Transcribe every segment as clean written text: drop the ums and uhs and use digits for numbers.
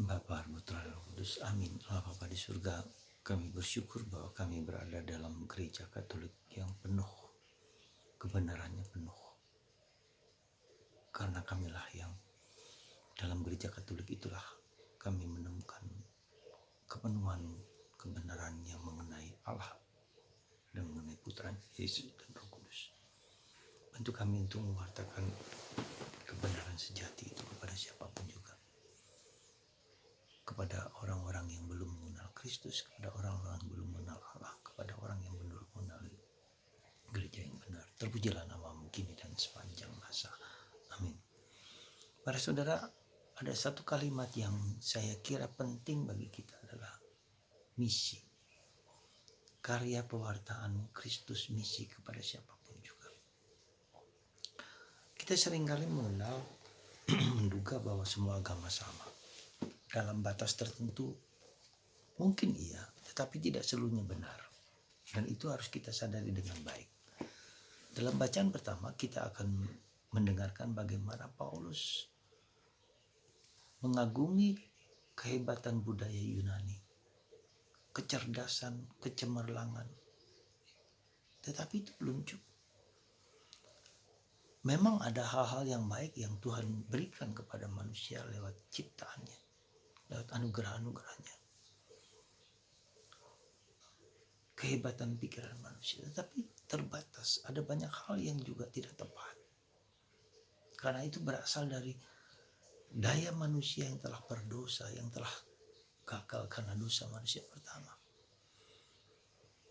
Bapa, Putra, dan Roh Kudus. Amin. Allah Bapa di surga, kami bersyukur bahwa kami berada dalam gereja Katolik yang penuh, kebenarannya penuh. Karena kamilah yang dalam gereja Katolik itulah kami menemukan kepenuhan kebenaran yang mengenai Allah dan mengenai Putra Yesus dan Roh Kudus. Bantu kami untuk mewartakan kebenaran sejati itu kepada siapapun juga. Kepada orang-orang yang belum mengenal Kristus, kepada orang-orang yang belum mengenal Allah, kepada orang yang belum mengenal gereja yang benar. Terpujilah namamu kini dan sepanjang masa. Amin. Para saudara, ada satu kalimat yang saya kira penting bagi kita adalah misi. Karya pewartaan Kristus, misi kepada siapapun juga. Kita seringkali menduga bahwa semua agama sama. Dalam batas tertentu mungkin iya, tetapi tidak seluruhnya benar. Dan itu harus kita sadari dengan baik. Dalam bacaan pertama kita akan mendengarkan bagaimana Paulus mengagumi kehebatan budaya Yunani, kecerdasan, kecemerlangan. Tetapi itu belum cukup. Memang ada hal-hal yang baik yang Tuhan berikan kepada manusia lewat ciptaannya, lewat anugerah-anugerahnya. Kehebatan pikiran manusia, tetapi terbatas. Ada banyak hal yang juga tidak tepat. Karena itu berasal dari daya manusia yang telah berdosa, yang telah gagal karena dosa manusia pertama.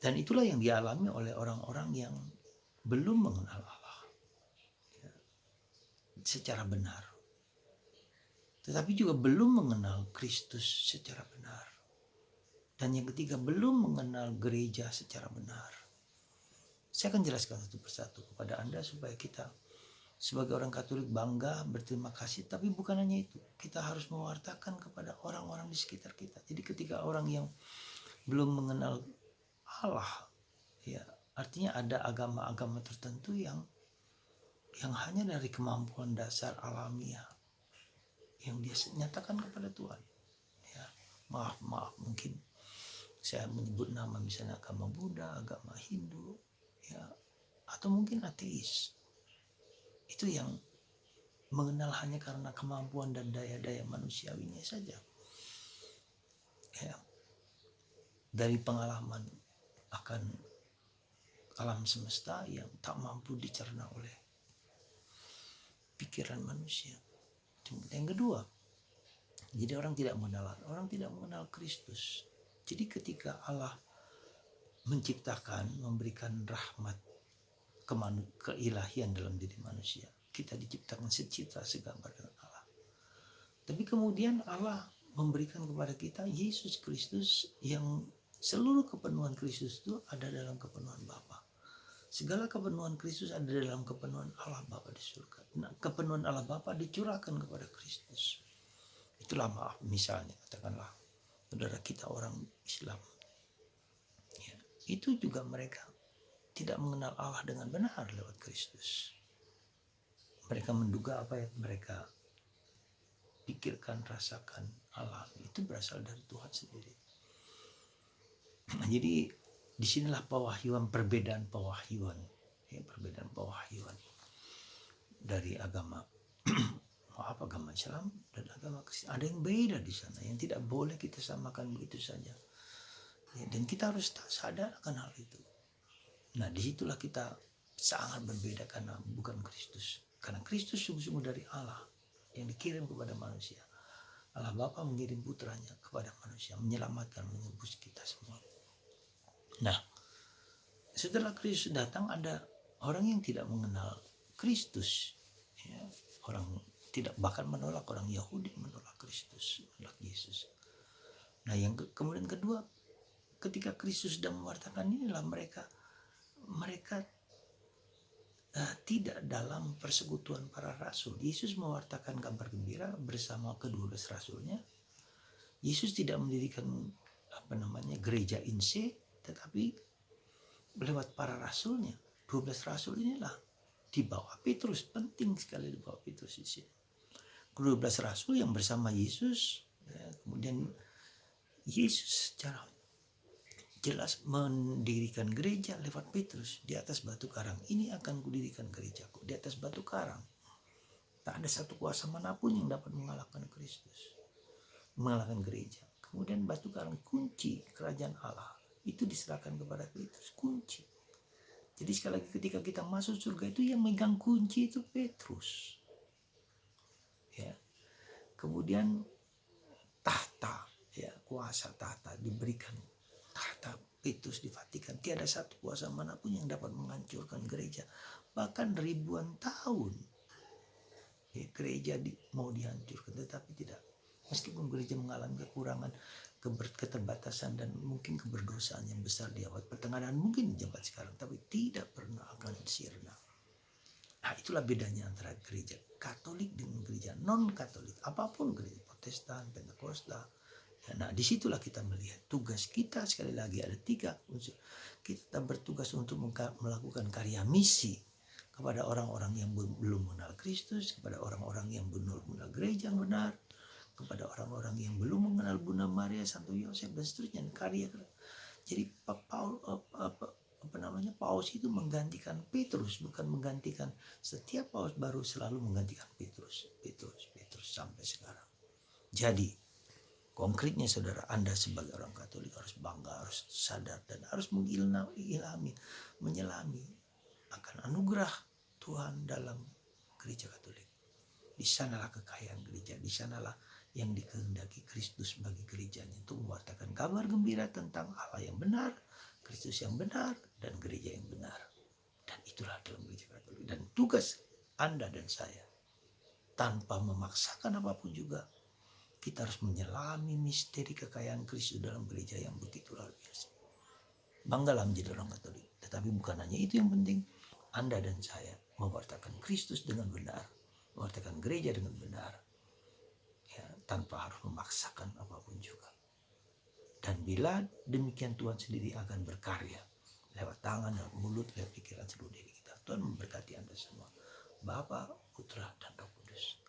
Dan itulah yang dialami oleh orang-orang yang belum mengenal Allah secara benar. Tetapi juga belum mengenal Kristus secara benar. Dan yang ketiga, belum mengenal gereja secara benar. Saya akan jelaskan satu persatu kepada Anda supaya kita sebagai orang Katolik bangga, berterima kasih. Tapi bukan hanya itu, kita harus mewartakan kepada orang-orang di sekitar kita. Jadi ketika orang yang belum mengenal Allah, ya artinya ada agama-agama tertentu yang hanya dari kemampuan dasar alamiah yang dia nyatakan kepada Tuhan. Ya, maaf mungkin saya menyebut nama misalnya agama Buddha, agama Hindu, ya, atau mungkin ateis. Itu yang mengenal hanya karena kemampuan dan daya-daya manusiawinya saja. Ya, dari pengalaman akan alam semesta yang tak mampu dicerna oleh pikiran manusia. Yang kedua, jadi orang tidak mengenal Kristus. Jadi ketika Allah menciptakan, memberikan rahmat keilahian dalam diri manusia, kita diciptakan secipta segambar dengan Allah. Tapi kemudian Allah memberikan kepada kita Yesus Kristus yang seluruh kepenuhan Kristus itu ada dalam kepenuhan Bapa. Segala kepenuhan Kristus ada dalam kepenuhan Allah Bapa di surga. Nah, kepenuhan Allah Bapa dicurahkan kepada Kristus. Itulah maaf misalnya katakanlah saudara kita orang Islam. Ya, itu juga mereka tidak mengenal Allah dengan benar lewat Kristus. Mereka menduga apa yang mereka pikirkan, rasakan, alami itu berasal dari Tuhan sendiri. Nah, jadi disinilah perbedaan pewahyuan dari agama agama Islam dan agama Kristen. Ada yang beda di sana yang tidak boleh kita samakan begitu saja. Ya, dan kita harus sadar akan hal itu. Nah, disitulah kita sangat berbeda karena bukan Kristus. Karena Kristus sungguh-sungguh dari Allah yang dikirim kepada manusia. Allah Bapa mengirim putranya kepada manusia, menyelamatkan, menebus kita semua. Nah, setelah Kristus datang ada orang yang tidak mengenal Kristus. Ya, orang tidak bahkan menolak, orang Yahudi menolak Kristus, menolak Yesus. Nah, yang kemudian kedua, ketika Kristus sudah mewartakan inilah mereka tidak dalam persekutuan para rasul. Yesus mewartakan kabar gembira bersama ke-12 rasulnya. Yesus tidak mendirikan gereja inse, tetapi lewat para rasulnya. 12 rasul inilah di bawah Petrus, penting sekali di bawah Petrus di sini. 12 rasul yang bersama Yesus, ya, Kemudian Yesus secara jelas mendirikan gereja lewat Petrus di atas batu karang. Ini akan kudirikan gerejaku di atas batu karang. Tak ada satu kuasa manapun yang dapat mengalahkan Kristus, mengalahkan gereja. Kemudian batu karang, kunci kerajaan Allah itu diserahkan kepada Petrus, kunci. Jadi sekali lagi ketika kita masuk surga itu yang megang kunci itu Petrus. Ya. Kemudian tahta, ya, kuasa tahta diberikan. Tahta Petrus di Vatikan. Tiada satu kuasa manapun yang dapat menghancurkan gereja. Bahkan ribuan tahun ya, gereja mau dihancurkan, tetapi tidak. Meskipun gereja mengalami kekurangan, keterbatasan dan mungkin keberdosaan yang besar di abad pertengahan, mungkin di abad sekarang, tapi tidak pernah akan sirna. Nah, itulah bedanya antara gereja Katolik dengan gereja non-Katolik. Apapun gereja Protestan, Pentakosta. Nah, disitulah kita melihat tugas kita. Sekali lagi ada 3 unsur. Kita bertugas untuk melakukan karya misi kepada orang-orang yang belum mengenal Kristus, kepada orang-orang yang belum mengenal gereja yang benar, kepada orang-orang yang belum mengenal Bunda Maria, Santo Yosef dan seterusnya. Karya. Jadi Paus itu menggantikan Petrus, bukan menggantikan. Setiap paus baru selalu menggantikan Petrus sampai sekarang. Jadi konkretnya saudara, Anda sebagai orang Katolik harus bangga, harus sadar dan harus menyelami akan anugerah Tuhan dalam gereja Katolik. Di sanalah kekayaan gereja, di sanalah yang dikehendaki Kristus bagi gerejanya untuk mewartakan kabar gembira tentang Allah yang benar, Kristus yang benar, dan gereja yang benar. Dan itulah dalam gereja Katolik. Dan tugas Anda dan saya, tanpa memaksakan apapun juga, kita harus menyelami misteri kekayaan Kristus dalam gereja yang begitu luar biasa. Banggalah menjadi orang Katolik. Tetapi bukan hanya itu yang penting. Anda dan saya mewartakan Kristus dengan benar, mewartakan gereja dengan benar, ya, tanpa harus memaksakan apapun juga. Dan bila demikian, Tuhan sendiri akan berkarya lewat tangan, lewat mulut, lewat pikiran seluruh diri kita. Tuhan memberkati Anda semua. Bapa, Putra, dan Roh Kudus.